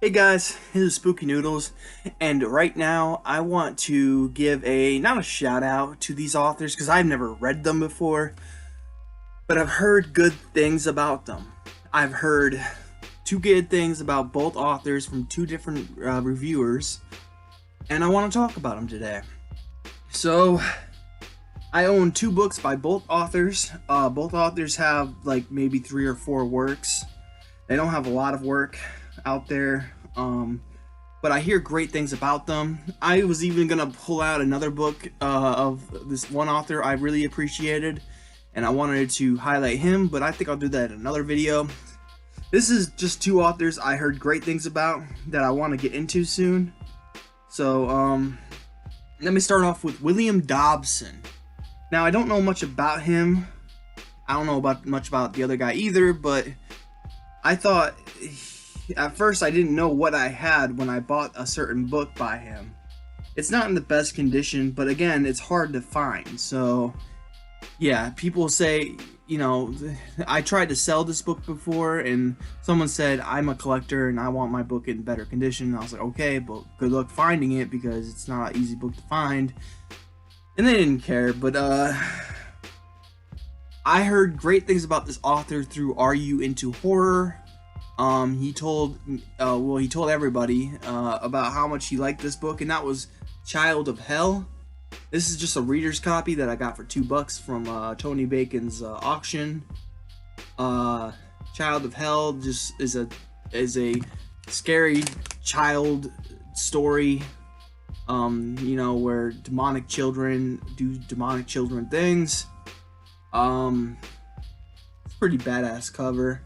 Hey guys, this is Spooky Noodles, and right now I want to give not a shout out to these authors because I've never read them before, but I've heard good things about them. I've heard two good things about both authors from two different reviewers, and I want to talk about them today. So, I own two books by both authors. Both authors have like maybe three or four works. They don't have a lot of work out there. But I hear great things about them. I was even gonna pull out another book of this one author I really appreciated, and I wanted to highlight him, but I think I'll do that in another video. This is just two authors I heard great things about that I want to get into soon. So, let me start off with William Dobson. Now, I don't know much about him. I don't know much about the other guy either, but I thought at first I didn't know what I had when I bought a certain book by him. It's not in the best condition, but again, it's hard to find. So, yeah, people say, I tried to sell this book before and someone said, I'm a collector and I want my book in better condition. And I was like, okay, but good luck finding it because it's not an easy book to find. And they didn't care, but I heard great things about this author through Are You Into Horror? He told everybody about how much he liked this book, and that was Child of Hell. This is just a reader's copy that I got for $2 from Tony Bacon's auction. Child of Hell just is a scary child story. Where demonic children do demonic children things. It's a pretty badass cover.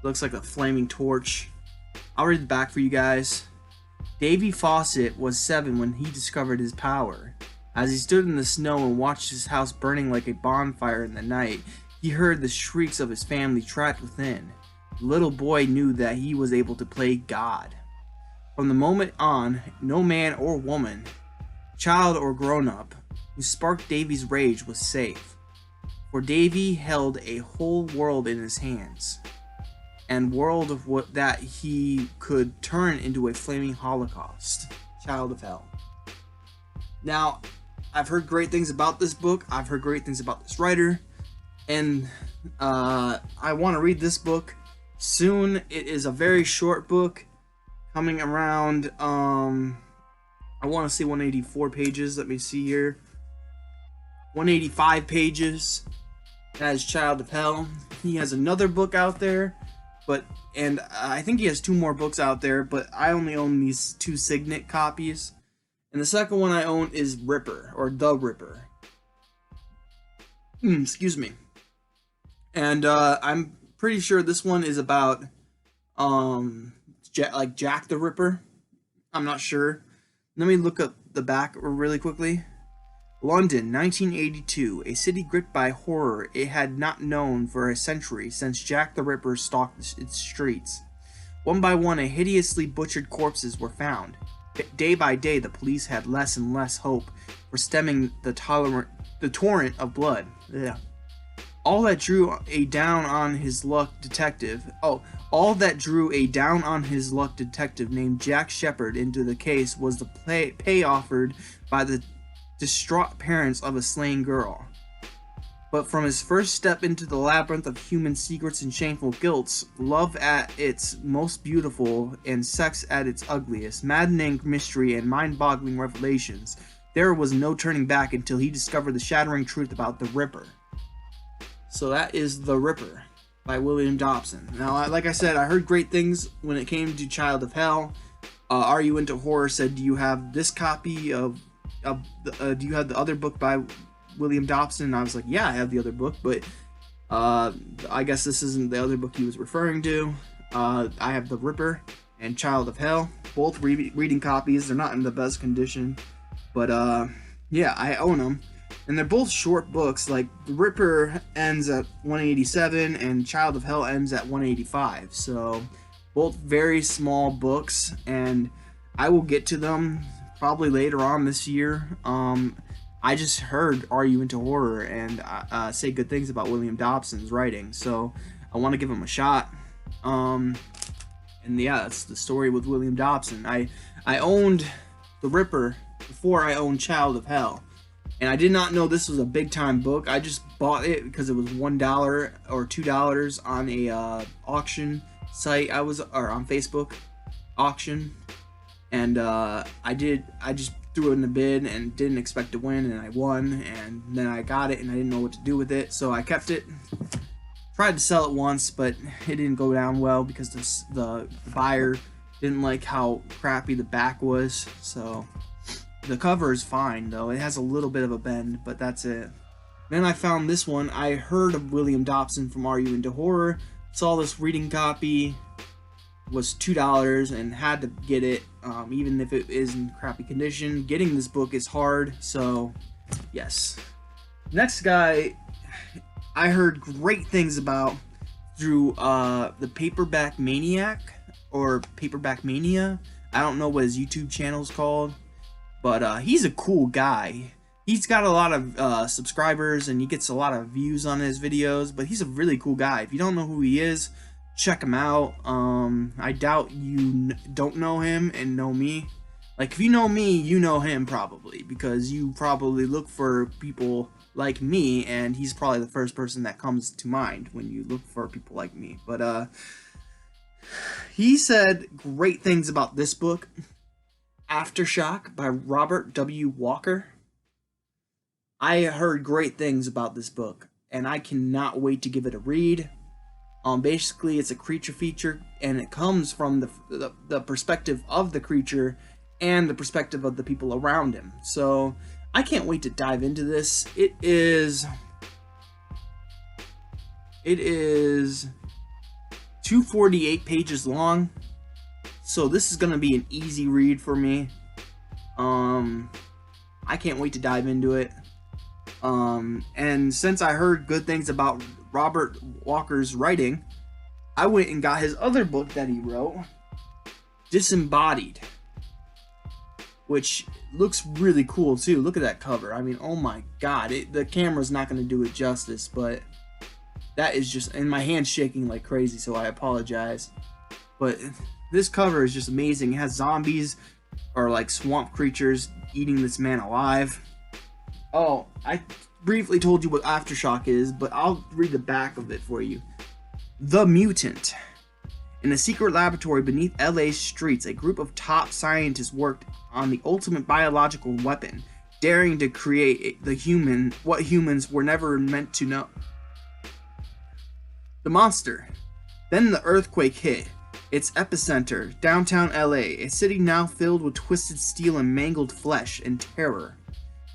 Looks like a flaming torch. I'll read the back for you guys. Davy Fawcett was 7 when he discovered his power. As he stood in the snow and watched his house burning like a bonfire in the night, he heard the shrieks of his family trapped within. The little boy knew that he was able to play God. From the moment on, no man or woman, child or grown-up, who sparked Davy's rage was safe. For Davy held a whole world in his hands, and world of what that he could turn into a flaming holocaust. Child of Hell. Now, I've heard great things about this book. I've heard great things about this writer, and I want to read this book soon. It is a very short book, coming around, I want to say 184 pages. Let me see here. 185 pages. That is Child of Hell. He has another book out there, and I think he has 2 more books out there, but I only own these 2 Signet copies. And the second one I own is Ripper, or The Ripper. Excuse me. And I'm pretty sure this one is about Jack the Ripper. I'm not sure. Let me look up the back really quickly. London, 1982, a city gripped by horror it had not known for a century since Jack the Ripper stalked its streets. One by one, a hideously butchered corpses were found. Day by day, the police had less and less hope for stemming the torrent of blood. Yeah. All that drew a down on his luck detective named Jack Shepard into the case was the pay offered by the distraught parents of a slain girl. But from his first step into the labyrinth of human secrets and shameful guilts, love at its most beautiful and sex at its ugliest, maddening mystery and mind-boggling revelations, there was no turning back until he discovered the shattering truth about the Ripper. So that is The Ripper by William Dobson. Now, like I said, I heard great things when it came to Child of Hell. Are You Into Horror said, do you have this copy do you have the other book by William Dobson? And I was like, yeah, I have the other book, but I guess this isn't the other book he was referring to. I have The Ripper and Child of Hell, both reading copies. They're not in the best condition, but yeah, I own them. And they're both short books. Like, The Ripper ends at 187 and Child of Hell ends at 185. So, both very small books, and I will get to them probably later on this year. I just heard Are You Into Horror and say good things about William Dobson's writing, so I want to give him a shot. And yeah, that's the story with William Dobson. I owned The Ripper before I owned Child of Hell, and I did not know this was a big time book. I just bought it because it was $1 or $2 on a auction site. Or on Facebook auction, and I just threw it in the bid and didn't expect to win, and I won, and then I got it and I didn't know what to do with it, so I kept it. Tried to sell it once, but it didn't go down well because the buyer didn't like how crappy the back was. So the cover is fine though. It has a little bit of a bend, but that's it. Then I found this one. I heard of William Dobson from Are You Into Horror? Saw this reading copy, was $2 and had to get it, even if it is in crappy condition. Getting this book is hard, so yes. Next guy I heard great things about through the Paperback Maniac or Paperback Mania. I don't know what his YouTube channel is called, but he's a cool guy. He's got a lot of subscribers and he gets a lot of views on his videos, but he's a really cool guy. If you don't know who he is, check him out. I doubt you don't know him and know me. Like, if you know me, you know him probably, because you probably look for people like me, and he's probably the first person that comes to mind when you look for people like me. But he said great things about this book, Aftershock by Robert W. Walker. I heard great things about this book, and I cannot wait to give it a read. Basically, it's a creature feature, and it comes from the perspective of the creature and the perspective of the people around him. So I can't wait to dive into this. It is 248 pages long, so this is gonna be an easy read for me. I can't wait to dive into it. And since I heard good things about Robert Walker's writing, I went and got his other book that he wrote, Disembodied, which looks really cool too. Look at that cover. I mean, oh my god, the camera's not going to do it justice, but that is just, and my hand's shaking like crazy, so I apologize. But this cover is just amazing. It has zombies or like swamp creatures eating this man alive. Oh, I briefly told you what Aftershock is, but I'll read the back of it for you. The Mutant. In a secret laboratory beneath LA's streets, a group of top scientists worked on the ultimate biological weapon, daring to create what humans were never meant to know. The monster. Then the earthquake hit. Its epicenter, downtown LA, a city now filled with twisted steel and mangled flesh and terror.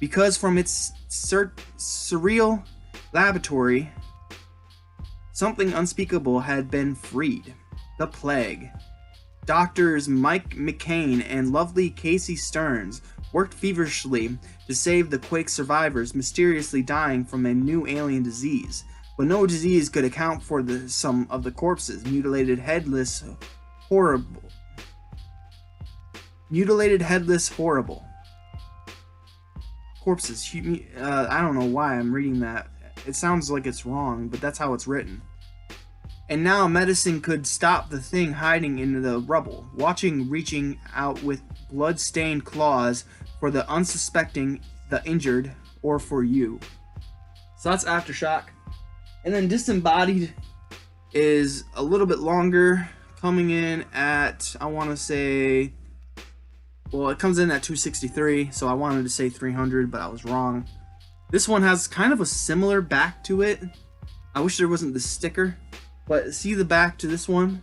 Because from its surreal laboratory, something unspeakable had been freed. The plague. Doctors Mike McCain and lovely Casey Stearns worked feverishly to save the quake survivors mysteriously dying from a new alien disease. But no disease could account for some of the corpses, mutilated, headless, horrible. Corpses. I don't know why I'm reading that. It sounds like it's wrong, but that's how it's written. And now medicine could stop the thing hiding in the rubble, reaching out with blood-stained claws for the unsuspecting, the injured, or for you. So that's Aftershock. And then Disembodied is a little bit longer, coming in at, I want to say, well, it comes in at 263, so I wanted to say 300, but I was wrong. This one has kind of a similar back to it. I wish there wasn't the sticker, but see the back to this one?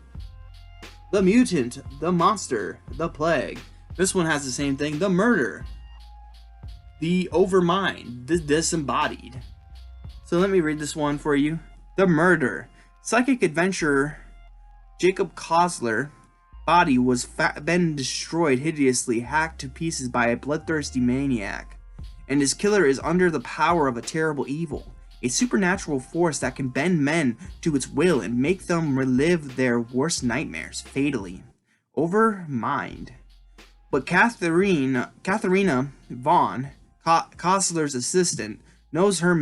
The Mutant, the Monster, the Plague. This one has the same thing, the Murder, the Overmind, the Disembodied. So let me read this one for you. The Murder. Psychic adventurer Jacob Kosler body was been destroyed hideously, hacked to pieces by a bloodthirsty maniac, and his killer is under the power of a terrible evil, a supernatural force that can bend men to its will and make them relive their worst nightmares fatally. Overmind. But Katharina Vaughn, Kosler's assistant, knows her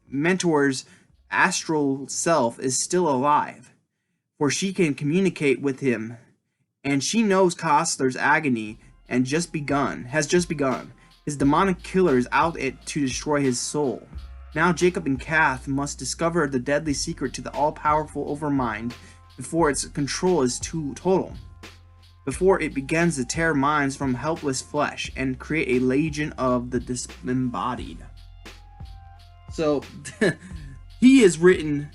mentor's astral self is still alive, for she can communicate with him and she knows Kostler's agony has just begun. His demonic killer is out to destroy his soul. Now Jacob and Kath must discover the deadly secret to the all-powerful Overmind before its control is too total. Before it begins to tear minds from helpless flesh and create a legion of the disembodied. So, he has written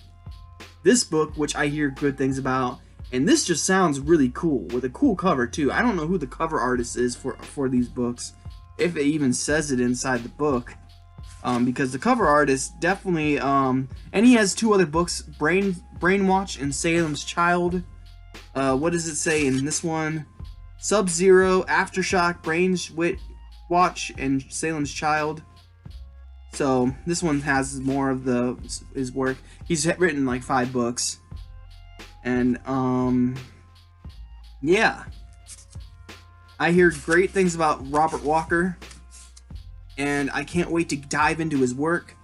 this book, which I hear good things about, and this just sounds really cool, with a cool cover too. I don't know who the cover artist is for these books, if it even says it inside the book. Because the cover artist definitely, and he has 2 other books, Brainwatch and Salem's Child. What does it say in this one? Sub-Zero, Aftershock, Brainwatch, and Salem's Child. So this one has more of his work. He's written like 5 books, and yeah, I hear great things about Robert Walker. And I can't wait to dive into his work.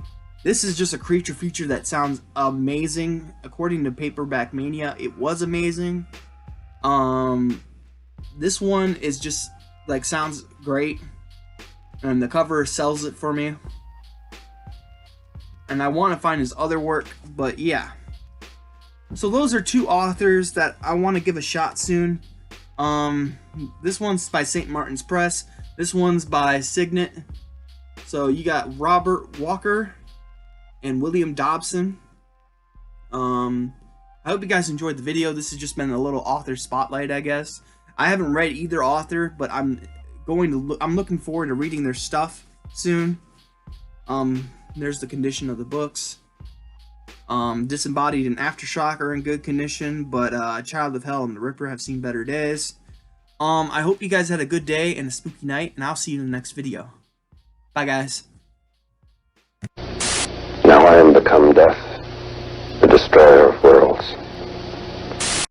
This is just a creature feature that sounds amazing. According to Paperback Mania, it was amazing. This one is just like sounds great, and the cover sells it for me. And I want to find his other work, but yeah. So those are 2 authors that I want to give a shot soon. This one's by St. Martin's Press. This one's by Signet. So you got Robert Walker and William Dobson. I hope you guys enjoyed the video. This has just been a little author spotlight, I guess. I haven't read either author, but I'm looking forward to reading their stuff soon. There's the condition of the books. Disembodied and Aftershock are in good condition, but Child of Hell and The Ripper have seen better days. I hope you guys had a good day and a spooky night, and I'll see you in the next video. Bye, guys. Now I am become death, the destroyer of